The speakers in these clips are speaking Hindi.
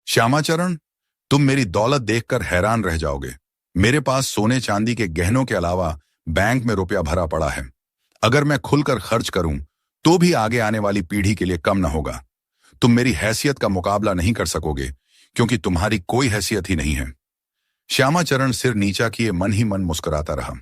श्यामाचरण, तुम मेरी दौलत देखकर हैरान रह जाओगे। मेरे पास सोने चांदी के गहनों के अलावा बैंक में रुपया भरा पड़ा है। अगर मैं खुलकर खर्च करूं तो भी आगे आने वाली पीढ़ी के लिए कम न होगा। तुम मेरी हैसियत का मुकाबला नहीं कर सकोगे, क्योंकि तुम्हारी कोई हैसियत ही नहीं है। श्यामाचरण सिर नीचा किए मन ही मन मुस्कुराता रहा।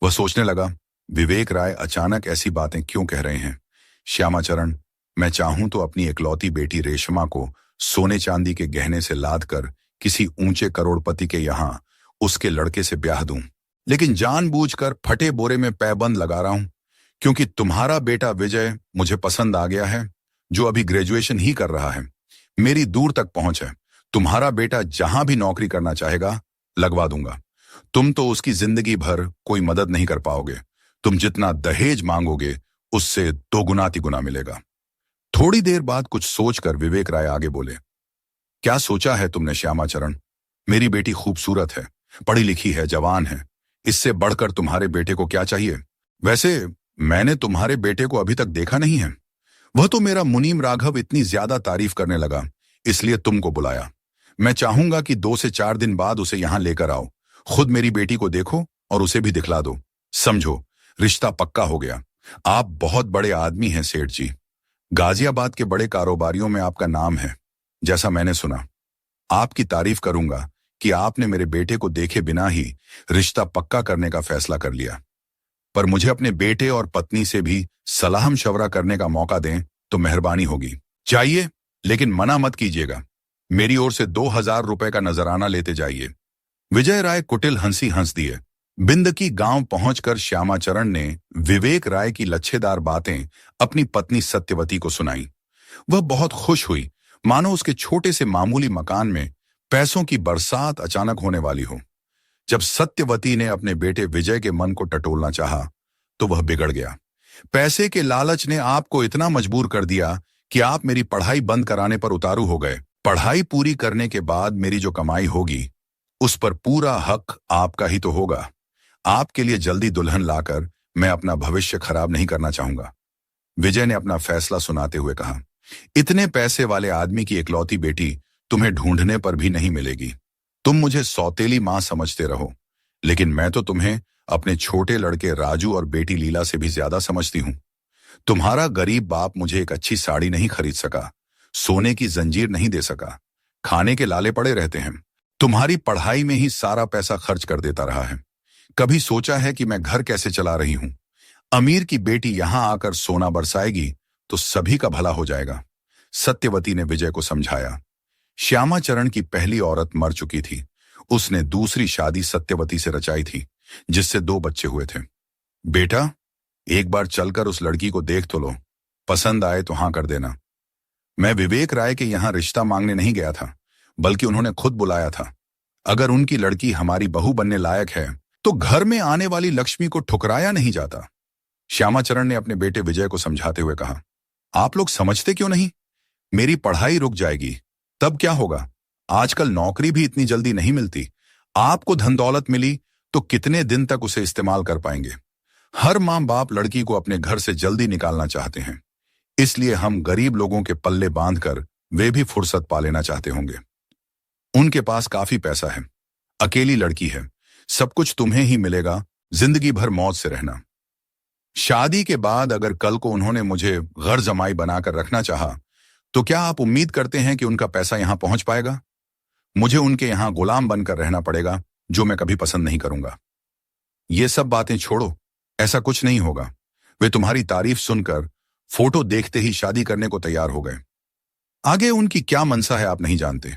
वह सोचने लगा, विवेक राय अचानक ऐसी बातें क्यों कह रहे हैं। श्यामाचरण, मैं चाहूं तो अपनी इकलौती बेटी रेशमा को सोने चांदी के गहने से लाद कर किसी ऊंचे करोड़पति के यहां उसके लड़के से ब्याह दूं, लेकिन जानबूझकर फटे बोरे में पैबंद लगा रहा हूं, क्योंकि तुम्हारा बेटा विजय मुझे पसंद आ गया है, जो अभी ग्रेजुएशन ही कर रहा है। मेरी दूर तक पहुंच है। तुम्हारा बेटा जहां भी नौकरी करना चाहेगा लगवा दूंगा। तुम तो उसकी जिंदगी भर कोई मदद नहीं कर पाओगे। तुम जितना दहेज मांगोगे उससे दोगुना तिगुना मिलेगा। थोड़ी देर बाद कुछ सोचकर विवेक राय आगे बोले, क्या सोचा है तुमने श्यामाचरण? मेरी बेटी खूबसूरत है, पढ़ी लिखी है, जवान है। इससे बढ़कर तुम्हारे बेटे को क्या चाहिए? वैसे मैंने तुम्हारे बेटे को अभी तक देखा नहीं है। वह तो मेरा मुनीम राघव इतनी ज्यादा तारीफ करने लगा, इसलिए तुमको बुलाया। मैं चाहूंगा कि 2 से 4 दिन बाद उसे यहां लेकर आओ। खुद मेरी बेटी को देखो और उसे भी दिखला दो। समझो, रिश्ता पक्का हो गया। आप बहुत बड़े आदमी हैं सेठ जी। गाजियाबाद के बड़े कारोबारियों में आपका नाम है। जैसा मैंने सुना, आपकी तारीफ करूंगा कि आपने मेरे बेटे को देखे बिना ही रिश्ता पक्का करने का फैसला कर लिया। पर मुझे अपने बेटे और पत्नी से भी सलाह मशवरा करने का मौका दें तो मेहरबानी होगी। चाहिए, लेकिन मना मत कीजिएगा। मेरी ओर से 2000 रुपए का नजराना लेते जाइए। विजय राय कुटिल हंसी हंस दिए। बिंदकी गांव पहुंचकर श्यामाचरण ने विवेक राय की लच्छेदार बातें अपनी पत्नी सत्यवती को सुनाई। वह बहुत खुश हुई, मानो उसके छोटे से मामूली मकान में पैसों की बरसात अचानक होने वाली हो। जब सत्यवती ने अपने बेटे विजय के मन को टटोलना चाहा तो वह बिगड़ गया। पैसे के लालच ने आपको इतना मजबूर कर दिया कि आप मेरी पढ़ाई बंद कराने पर उतारू हो गए। पढ़ाई पूरी करने के बाद मेरी जो कमाई होगी उस पर पूरा हक आपका ही तो होगा। आपके लिए जल्दी दुल्हन लाकर मैं अपना भविष्य खराब नहीं करना चाहूंगा। विजय ने अपना फैसला सुनाते हुए कहा, इतने पैसे वाले आदमी की इकलौती बेटी तुम्हें ढूंढने पर भी नहीं मिलेगी। तुम मुझे सौतेली मां समझते रहो, लेकिन मैं तो तुम्हें अपने छोटे लड़के राजू और बेटी लीला से भी ज्यादा समझती हूं। तुम्हारा गरीब बाप मुझे एक अच्छी साड़ी नहीं खरीद सका, सोने की जंजीर नहीं दे सका, खाने के लाले पड़े रहते हैं। तुम्हारी पढ़ाई में ही सारा पैसा खर्च कर देता रहा है। कभी सोचा है कि मैं घर कैसे चला रही हूं? अमीर की बेटी यहां आकर सोना बरसाएगी तो सभी का भला हो जाएगा। सत्यवती ने विजय को समझाया। श्यामाचरण की पहली औरत मर चुकी थी। उसने दूसरी शादी सत्यवती से रचाई थी, जिससे 2 बच्चे हुए थे। बेटा, एक बार चलकर उस लड़की को देख तो लो, पसंद आए तो हां कर देना। मैं विवेक राय के यहां रिश्ता मांगने नहीं गया था, बल्कि उन्होंने खुद बुलाया था। अगर उनकी लड़की हमारी बहू बनने लायक है तो घर में आने वाली लक्ष्मी को ठुकराया नहीं जाता। श्यामाचरण ने अपने बेटे विजय को समझाते हुए कहा, आप लोग समझते क्यों नहीं? मेरी पढ़ाई रुक जाएगी, तब क्या होगा? आजकल नौकरी भी इतनी जल्दी नहीं मिलती। आपको धन दौलत मिली तो कितने दिन तक उसे इस्तेमाल कर पाएंगे? हर मां बाप लड़की को अपने घर से जल्दी निकालना चाहते हैं, इसलिए हम गरीब लोगों के पल्ले बांधकर वे भी फुर्सत पा लेना चाहते होंगे। उनके पास काफी पैसा है, अकेली लड़की है, सब कुछ तुम्हें ही मिलेगा, जिंदगी भर मौज से रहना। शादी के बाद अगर कल को उन्होंने मुझे घर जमाई बनाकर रखना चाहा, तो क्या आप उम्मीद करते हैं कि उनका पैसा यहां पहुंच पाएगा? मुझे उनके यहां गुलाम बनकर रहना पड़ेगा, जो मैं कभी पसंद नहीं करूंगा। ये सब बातें छोड़ो, ऐसा कुछ नहीं होगा। वे तुम्हारी तारीफ सुनकर फोटो देखते ही शादी करने को तैयार हो गए। आगे उनकी क्या मनसा है आप नहीं जानते।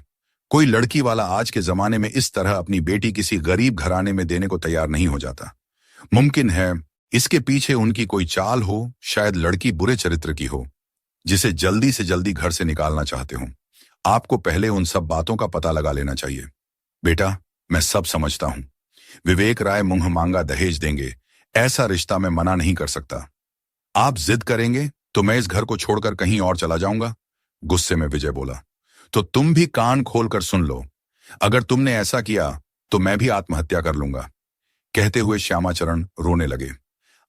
कोई लड़की वाला आज के जमाने में इस तरह अपनी बेटी किसी गरीब घराने में देने को तैयार नहीं हो जाता। मुमकिन है इसके पीछे उनकी कोई चाल हो, शायद लड़की बुरे चरित्र की हो, जिसे जल्दी से जल्दी घर से निकालना चाहते हो। आपको पहले उन सब बातों का पता लगा लेना चाहिए। बेटा, मैं सब समझता हूं। विवेक राय मुंह मांगा दहेज देंगे, ऐसा रिश्ता मैं मना नहीं कर सकता। आप जिद करेंगे तो मैं इस घर को छोड़कर कहीं और चला जाऊंगा, गुस्से में विजय बोला। तो तुम भी कान खोलकर सुन लो, अगर तुमने ऐसा किया तो मैं भी आत्महत्या कर लूंगा। कहते हुए श्यामाचरण रोने लगे।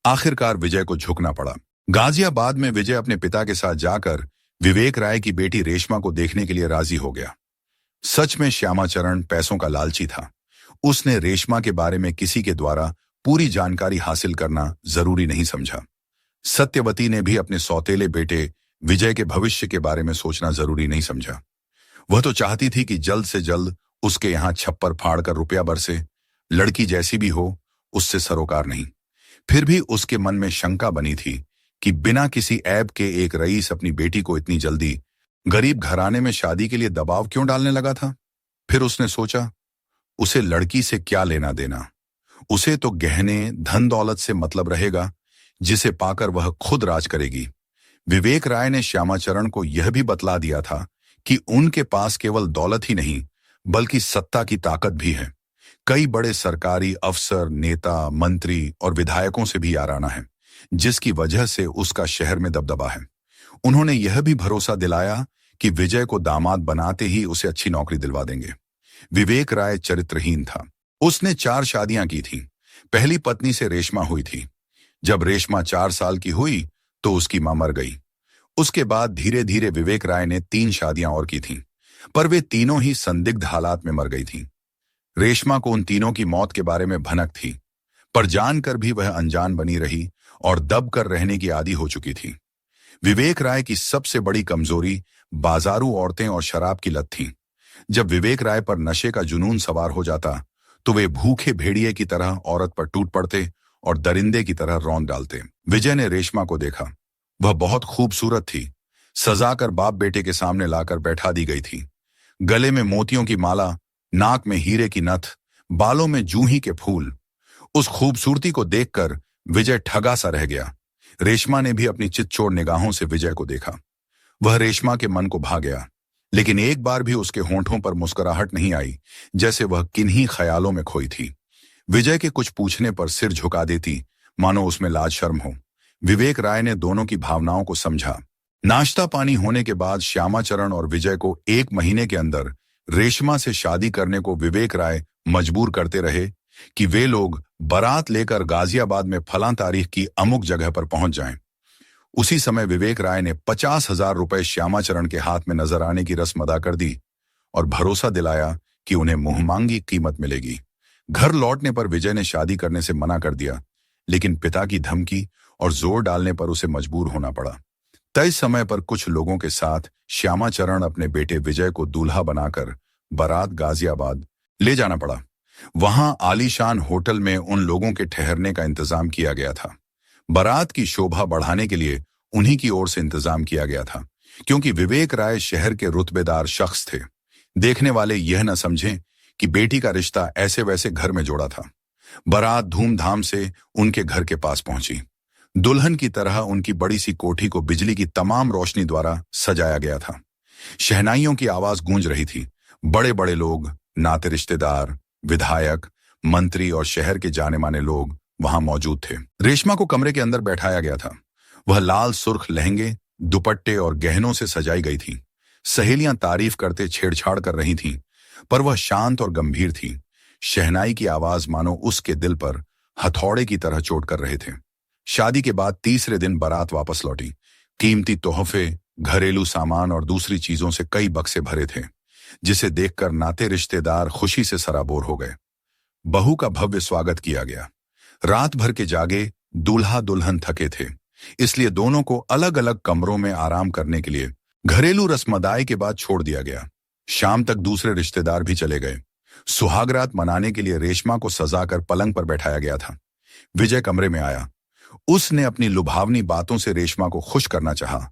आखिरकार विजय को झुकना पड़ा। गाजियाबाद में विजय अपने पिता के साथ जाकर विवेक राय की बेटी रेशमा को देखने के लिए राजी हो गया। सच में श्यामाचरण पैसों का लालची था। उसने रेशमा के बारे में किसी के द्वारा पूरी जानकारी हासिल करना जरूरी नहीं समझा। सत्यवती ने भी अपने सौतेले बेटे विजय के भविष्य के बारे में सोचना जरूरी नहीं समझा। वह तो चाहती थी कि जल्द से जल्द उसके यहां छप्पर फाड़ कर रुपया बरसे। लड़की जैसी भी हो, उससे सरोकार नहीं। फिर भी उसके मन में शंका बनी थी कि बिना किसी ऐब के एक रईस अपनी बेटी को इतनी जल्दी गरीब घराने में शादी के लिए दबाव क्यों डालने लगा था। फिर उसने सोचा, उसे लड़की से क्या लेना देना। उसे तो गहने धन दौलत से मतलब रहेगा, जिसे पाकर वह खुद राज करेगी। विवेक राय ने श्यामाचरण को यह भी बतला दिया था कि उनके पास केवल दौलत ही नहीं बल्कि सत्ता की ताकत भी है। कई बड़े सरकारी अफसर, नेता, मंत्री और विधायकों से भी याराना है, जिसकी वजह से उसका शहर में दबदबा है। उन्होंने यह भी भरोसा दिलाया कि विजय को दामाद बनाते ही उसे अच्छी नौकरी दिलवा देंगे। विवेक राय चरित्रहीन था। उसने 4 शादियां की थीं। पहली पत्नी से रेशमा हुई थी। जब रेशमा 4 साल की हुई तो उसकी मां मर गई। उसके बाद धीरे धीरे विवेक राय ने 3 शादियां और की थीं, पर वे तीनों ही संदिग्ध हालात में मर गई थीं। रेशमा को उन तीनों की मौत के बारे में भनक थी, पर जानकर भी वह अनजान बनी रही और दब कर रहने की आदी हो चुकी थी। विवेक राय की सबसे बड़ी कमजोरी बाजारू औरतें और शराब की लत थी। जब विवेक राय पर नशे का जुनून सवार हो जाता तो वे भूखे भेड़िए की तरह औरत पर टूट पड़ते और दरिंदे की तरह रौंद डालते। विजय ने रेशमा को देखा। वह बहुत खूबसूरत थी। सजाकर बाप बेटे के सामने लाकर बैठा दी गई थी। गले में मोतियों की माला, नाक में हीरे की नथ, बालों में जूही के फूल। उस खूबसूरती को देखकर विजय ठगा सा रह गया। रेशमा ने भी अपनी चितचोर निगाहों से विजय को देखा। वह रेशमा के मन को भा गया, लेकिन एक बार भी उसके होंठों पर मुस्कुराहट नहीं आई, जैसे वह किन्हीं ख्यालों में खोई थी। विजय के कुछ पूछने पर सिर झुका देती, मानो उसमें लाज शर्म हो। विवेक राय ने दोनों की भावनाओं को समझा। नाश्ता पानी होने के बाद श्यामाचरण और विजय को 1 महीने के अंदर रेशमा से शादी करने को विवेक राय मजबूर करते रहे कि वे लोग बारात लेकर गाजियाबाद में फलां तारीख की अमुक जगह पर पहुंच जाएं। उसी समय विवेक राय ने 50,000 रुपए श्यामाचरण के हाथ में नजर आने की रस्म अदा कर दी और भरोसा दिलाया कि उन्हें मुंहमांगी कीमत मिलेगी। घर लौटने पर विजय ने शादी करने से मना कर दिया, लेकिन पिता की धमकी और जोर डालने पर उसे मजबूर होना पड़ा। तय समय पर कुछ लोगों के साथ श्यामाचरण अपने बेटे विजय को दूल्हा बनाकर बारात गाजियाबाद ले जाना पड़ा। वहां आलीशान होटल में उन लोगों के ठहरने का इंतजाम किया गया था। बारात की शोभा बढ़ाने के लिए उन्हीं की ओर से इंतजाम किया गया था, क्योंकि विवेक राय शहर के रुतबेदार शख्स थे। देखने वाले यह न समझें कि बेटी का रिश्ता ऐसे वैसे घर में जोड़ा था। बारात धूमधाम से उनके घर के पास पहुंची। दुल्हन की तरह उनकी बड़ी सी कोठी को बिजली की तमाम रोशनी द्वारा सजाया गया था। शहनाइयों की आवाज गूंज रही थी। बड़े बड़े लोग, नाते रिश्तेदार, विधायक, मंत्री और शहर के जाने माने लोग वहां मौजूद थे। रेशमा को कमरे के अंदर बैठाया गया था। वह लाल सुर्ख लहंगे, दुपट्टे और गहनों से सजाई गई थी। सहेलियां तारीफ करते छेड़छाड़ कर रही थीं, पर वह शांत और गंभीर थी। शहनाई की आवाज मानो उसके दिल पर हथौड़े की तरह चोट कर रहे थे। शादी के बाद तीसरे दिन बारात वापस लौटी। कीमती तोहफे, घरेलू सामान और दूसरी चीजों से कई बक्से भरे थे, जिसे देखकर नाते रिश्तेदार खुशी से सराबोर हो गए। बहू का भव्य स्वागत किया गया। रात भर के जागे दूल्हा दुल्हन थके थे, इसलिए दोनों को अलग अलग कमरों में आराम करने के लिए घरेलू रस्मदाई के बाद छोड़ दिया गया। शाम तक दूसरे रिश्तेदार भी चले गए। सुहागरात मनाने के लिए रेशमा को सजाकर पलंग पर बैठाया गया था। विजय कमरे में आया। उसने अपनी लुभावनी बातों से रेशमा को खुश करना चाहा।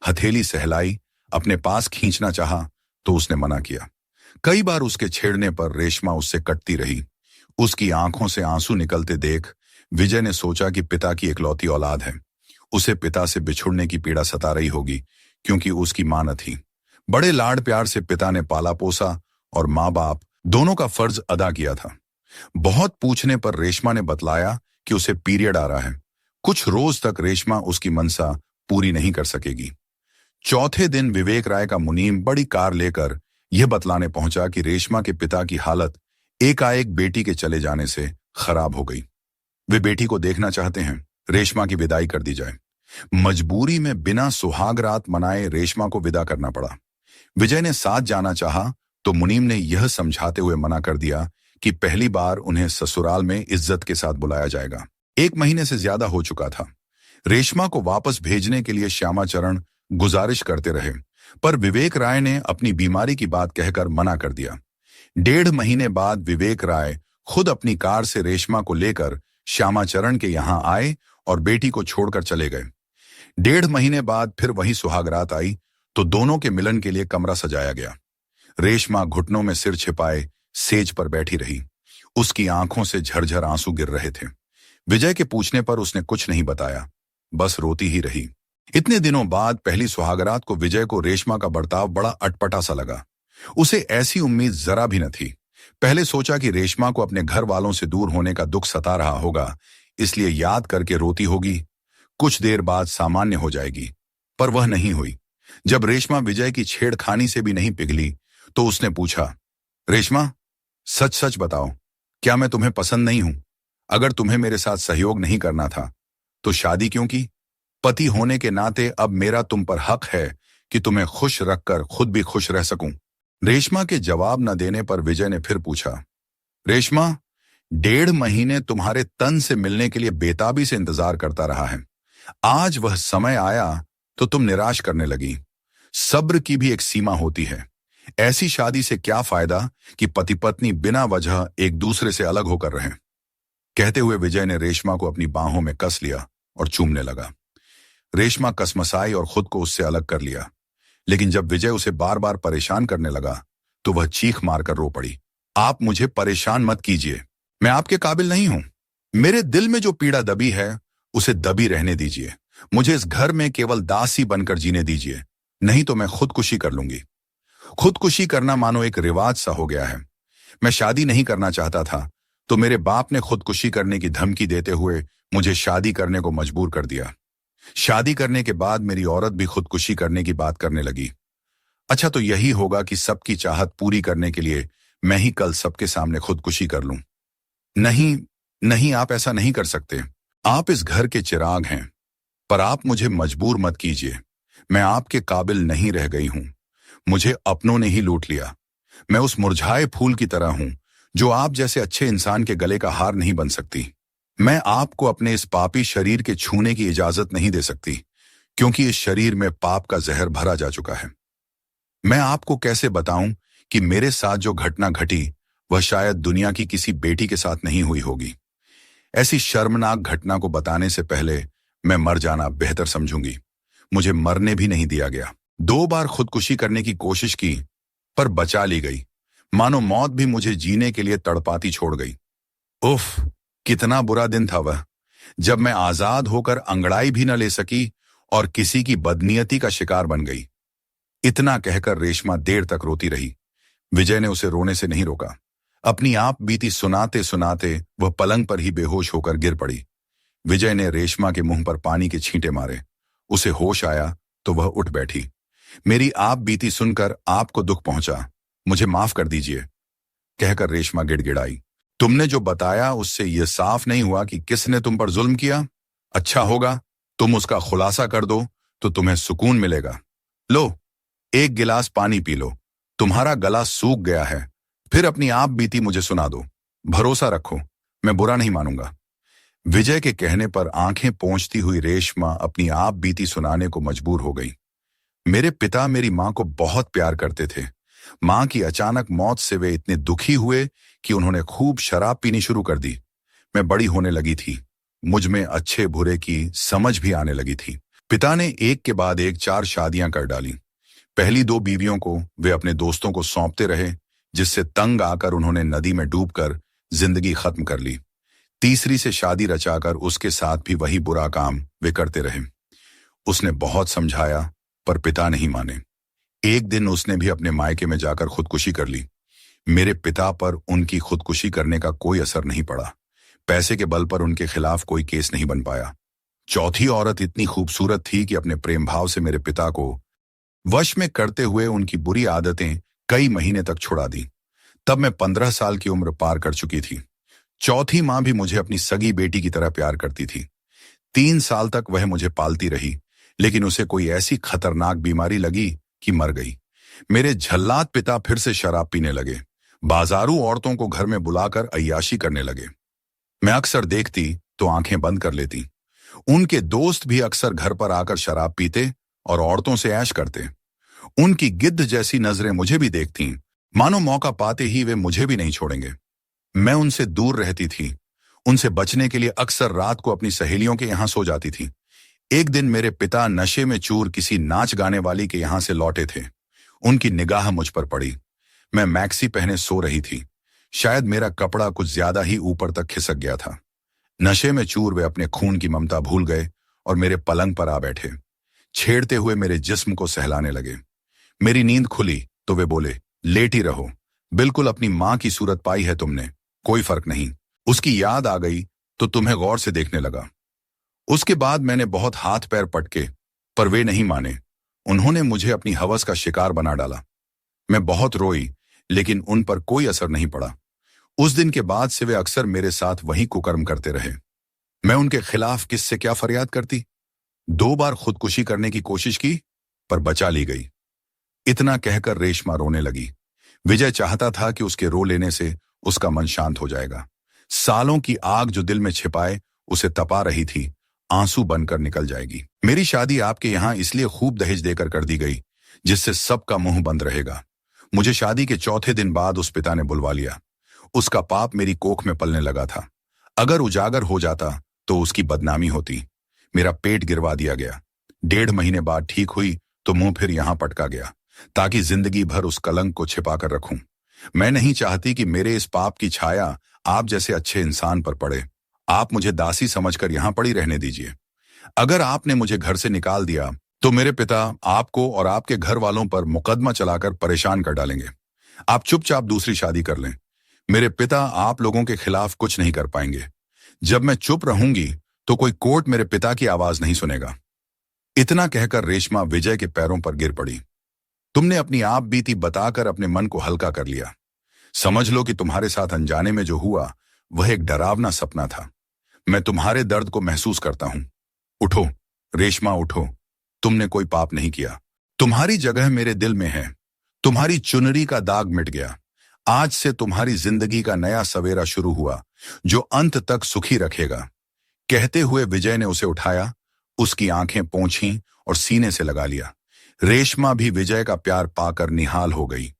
हथेली सहलाई, अपने पास खींचना चाहा तो उसने मना किया। कई बार उसके छेड़ने पर रेशमा उससे कटती रही। उसकी आंखों से आंसू निकलते देख विजय ने सोचा कि पिता की इकलौती औलाद है। उसे पिता से बिछुड़ने की पीड़ा सता रही होगी, क्योंकि उसकी मां न थी। बड़े लाड़ प्यार से पिता ने पाला पोसा और माँ बाप दोनों का फर्ज अदा किया था। बहुत पूछने पर रेशमा ने बतलाया कि उसे पीरियड आ रहा है। कुछ रोज तक रेशमा उसकी मनसा पूरी नहीं कर सकेगी। चौथे दिन विवेक राय का मुनीम बड़ी कार लेकर यह बतलाने पहुंचा कि रेशमा के पिता की हालत एकाएक बेटी के चले जाने से खराब हो गई। वे बेटी को देखना चाहते हैं। रेशमा की विदाई कर दी जाए। मजबूरी में बिना सुहाग रात मनाए रेशमा को विदा करना पड़ा। विजय ने साथ जाना चाहा, तो मुनीम ने यह समझाते हुए मना कर दिया कि पहली बार उन्हें ससुराल में इज्जत के साथ बुलाया जाएगा। 1 महीने से ज्यादा हो चुका था। रेशमा को वापस भेजने के लिए श्यामाचरण गुजारिश करते रहे, पर विवेक राय ने अपनी बीमारी की बात कहकर मना कर दिया। 1.5 महीने बाद विवेक राय खुद अपनी कार से रेशमा को लेकर श्यामाचरण के यहां आए और बेटी को छोड़कर चले गए। 1.5 महीने बाद फिर वही सुहागरात आई तो दोनों के मिलन के लिए कमरा सजाया गया। रेशमा घुटनों में सिर छिपाए सेज पर बैठी रही। उसकी आंखों से झरझर आंसू गिर रहे थे। विजय के पूछने पर उसने कुछ नहीं बताया, बस रोती ही रही। इतने दिनों बाद पहली सुहागरात को विजय को रेशमा का बर्ताव बड़ा अटपटा सा लगा। उसे ऐसी उम्मीद जरा भी न थी। पहले सोचा कि रेशमा को अपने घर वालों से दूर होने का दुख सता रहा होगा, इसलिए याद करके रोती होगी। कुछ देर बाद सामान्य हो जाएगी, पर वह नहीं हुई। जब रेशमा विजय की छेड़खानी से भी नहीं पिघली तो उसने पूछा, रेशमा सच सच बताओ, क्या मैं तुम्हें पसंद नहीं हूं? अगर तुम्हें मेरे साथ सहयोग नहीं करना था तो शादी क्यों की? पति होने के नाते अब मेरा तुम पर हक है कि तुम्हें खुश रखकर खुद भी खुश रह सकूं। रेशमा के जवाब न देने पर विजय ने फिर पूछा, रेशमा 1.5 महीने तुम्हारे तन से मिलने के लिए बेताबी से इंतजार करता रहा है। आज वह समय आया तो तुम निराश करने लगी। सब्र की भी एक सीमा होती है। ऐसी शादी से क्या फायदा कि पति पत्नी बिना वजह एक दूसरे से अलग होकर रहें। कहते हुए विजय ने रेशमा को अपनी बाहों में कस लिया और चूमने लगा। रेशमा कसमसाई और खुद को उससे अलग कर लिया, लेकिन जब विजय उसे बार बार परेशान करने लगा तो वह चीख मारकर रो पड़ी। आप मुझे परेशान मत कीजिए, मैं आपके काबिल नहीं हूं। मेरे दिल में जो पीड़ा दबी है उसे दबी रहने दीजिए। मुझे इस घर में केवल दासी बनकर जीने दीजिए, नहीं तो मैं खुदकुशी कर लूंगी। खुदकुशी करना मानो एक रिवाज सा हो गया है। मैं शादी नहीं करना चाहता था तो मेरे बाप ने खुदकुशी करने की धमकी देते हुए मुझे शादी करने को मजबूर कर दिया। शादी करने के बाद मेरी औरत भी खुदकुशी करने की बात करने लगी। अच्छा, तो यही होगा कि सबकी चाहत पूरी करने के लिए मैं ही कल सबके सामने खुदकुशी कर लूं। नहीं नहीं, आप ऐसा नहीं कर सकते। आप इस घर के चिराग हैं, पर आप मुझे मजबूर मत कीजिए। मैं आपके काबिल नहीं रह गई हूं। मुझे अपनों ने ही लूट लिया। मैं उस मुरझाए फूल की तरह हूं जो आप जैसे अच्छे इंसान के गले का हार नहीं बन सकती। मैं आपको अपने इस पापी शरीर के छूने की इजाजत नहीं दे सकती, क्योंकि इस शरीर में पाप का जहर भरा जा चुका है। मैं आपको कैसे बताऊं कि मेरे साथ जो घटना घटी वह शायद दुनिया की किसी बेटी के साथ नहीं हुई होगी। ऐसी शर्मनाक घटना को बताने से पहले मैं मर जाना बेहतर समझूंगी। मुझे मरने भी नहीं दिया गया। 2 बार खुदकुशी करने की कोशिश की, पर बचा ली गई। मानो मौत भी मुझे जीने के लिए तड़पाती छोड़ गई। उफ, कितना बुरा दिन था वह, जब मैं आजाद होकर अंगड़ाई भी न ले सकी और किसी की बदनीयती का शिकार बन गई। इतना कहकर रेशमा देर तक रोती रही। विजय ने उसे रोने से नहीं रोका। अपनी आप बीती सुनाते सुनाते वह पलंग पर ही बेहोश होकर गिर पड़ी। विजय ने रेशमा के मुंह पर पानी के छींटे मारे। उसे होश आया तो वह उठ बैठी। मेरी आप बीती सुनकर आपको दुख पहुंचा, मुझे माफ कर दीजिए, कहकर रेशमा गिड़गिड़ाई। तुमने जो बताया उससे यह साफ नहीं हुआ कि किसने तुम पर जुल्म किया? अच्छा होगा तुम उसका खुलासा कर दो तो तुम्हें सुकून मिलेगा। लो, 1 गिलास पानी पी लो, तुम्हारा गला सूख गया है। फिर अपनी आप बीती मुझे सुना दो। भरोसा रखो, मैं बुरा नहीं मानूंगा। विजय के कहने पर आंखें पोंछती हुई रेशमा अपनी आप बीती सुनाने को मजबूर हो गई। मेरे पिता मेरी मां को बहुत प्यार करते थे। मां की अचानक मौत से वे इतने दुखी हुए कि उन्होंने खूब शराब पीनी शुरू कर दी। मैं बड़ी होने लगी थी। मुझ में अच्छे बुरे की समझ भी आने लगी थी। पिता ने एक के बाद एक 4 शादियां कर डाली। पहली 2 बीवियों को वे अपने दोस्तों को सौंपते रहे, जिससे तंग आकर उन्होंने नदी में डूबकर जिंदगी खत्म कर ली। तीसरी से शादी रचाकर उसके साथ भी वही बुरा काम वे करते रहे। उसने बहुत समझाया, पर पिता नहीं माने। एक दिन उसने भी अपने मायके में जाकर खुदकुशी कर ली। मेरे पिता पर उनकी खुदकुशी करने का कोई असर नहीं पड़ा। पैसे के बल पर उनके खिलाफ कोई केस नहीं बन पाया। चौथी औरत इतनी खूबसूरत थी कि अपने प्रेम भाव से मेरे पिता को वश में करते हुए उनकी बुरी आदतें कई महीने तक छुड़ा दी। तब मैं 15 साल की उम्र पार कर चुकी थी। चौथी मां भी मुझे अपनी सगी बेटी की तरह प्यार करती थी। 3 साल तक वह मुझे पालती रही, लेकिन उसे कोई ऐसी खतरनाक बीमारी लगी कि मर गई। मेरे झल्लाद पिता फिर से शराब पीने लगे, बाजारू औरतों को घर में बुलाकर अय्याशी करने लगे। मैं अक्सर देखती तो आंखें बंद कर लेती। उनके दोस्त भी अक्सर घर पर आकर शराब पीते और औरतों से ऐश करते। उनकी गिद्ध जैसी नजरें मुझे भी देखतीं, मानो मौका पाते ही वे मुझे भी नहीं छोड़ेंगे। मैं उनसे दूर रहती थी। उनसे बचने के लिए अक्सर रात को अपनी सहेलियों के यहां सो जाती थी। एक दिन मेरे पिता नशे में चूर किसी नाच गाने वाली के यहां से लौटे थे। उनकी निगाह मुझ पर पड़ी। मैं मैक्सी पहने सो रही थी। शायद मेरा कपड़ा कुछ ज्यादा ही ऊपर तक खिसक गया था। नशे में चूर वे अपने खून की ममता भूल गए और मेरे पलंग पर आ बैठे, छेड़ते हुए मेरे जिस्म को सहलाने लगे। मेरी नींद खुली तो वे बोले, लेटी रहो, बिल्कुल अपनी मां की सूरत पाई है तुमने, कोई फर्क नहीं। उसकी याद आ गई तो तुम्हें गौर से देखने लगा। उसके बाद मैंने बहुत हाथ पैर पटके, पर वे नहीं माने। उन्होंने मुझे अपनी हवस का शिकार बना डाला। मैं बहुत रोई, लेकिन उन पर कोई असर नहीं पड़ा। उस दिन के बाद से वे अक्सर मेरे साथ वही कुकर्म करते रहे। मैं उनके खिलाफ किससे क्या फरियाद करती। 2 बार खुदकुशी करने की कोशिश की, पर बचा ली गई। इतना कहकर रेशमा रोने लगी। विजय चाहता था कि उसके रो लेने से उसका मन शांत हो जाएगा। सालों की आग जो दिल में छिपाए उसे तपा रही थी, आंसू बनकर निकल जाएगी। मेरी शादी आपके यहां इसलिए खूब दहेज देकर कर दी गई, जिससे सबका मुंह बंद रहेगा। मुझे शादी के चौथे दिन बाद उस पिता ने बुलवा लिया। उसका पाप मेरी कोख में पलने लगा था। अगर उजागर हो जाता तो उसकी बदनामी होती। मेरा पेट गिरवा दिया गया। 1.5 महीने बाद ठीक हुई तो मुंह फिर यहां पटका गया, ताकि जिंदगी भर उस कलंक को छिपा कर रखूं। मैं नहीं चाहती कि मेरे इस पाप की छाया आप जैसे अच्छे इंसान पर पड़े। आप मुझे दासी समझकर यहां पड़ी रहने दीजिए। अगर आपने मुझे घर से निकाल दिया तो मेरे पिता आपको और आपके घर वालों पर मुकदमा चलाकर परेशान कर डालेंगे। आप चुपचाप दूसरी शादी कर लें। मेरे पिता आप लोगों के खिलाफ कुछ नहीं कर पाएंगे। जब मैं चुप रहूंगी तो कोई कोर्ट मेरे पिता की आवाज नहीं सुनेगा। इतना कहकर रेशमा विजय के पैरों पर गिर पड़ी। तुमने अपनी आप बीती बताकर अपने मन को हल्का कर लिया। समझ लो कि तुम्हारे साथ अनजाने में जो हुआ वह एक डरावना सपना था। मैं तुम्हारे दर्द को महसूस करता हूं। उठो रेशमा, उठो। तुमने कोई पाप नहीं किया। तुम्हारी जगह मेरे दिल में है। तुम्हारी चुनरी का दाग मिट गया। आज से तुम्हारी जिंदगी का नया सवेरा शुरू हुआ, जो अंत तक सुखी रखेगा। कहते हुए विजय ने उसे उठाया, उसकी आंखें पोंछीं और सीने से लगा लिया। रेशमा भी विजय का प्यार पाकर निहाल हो गई।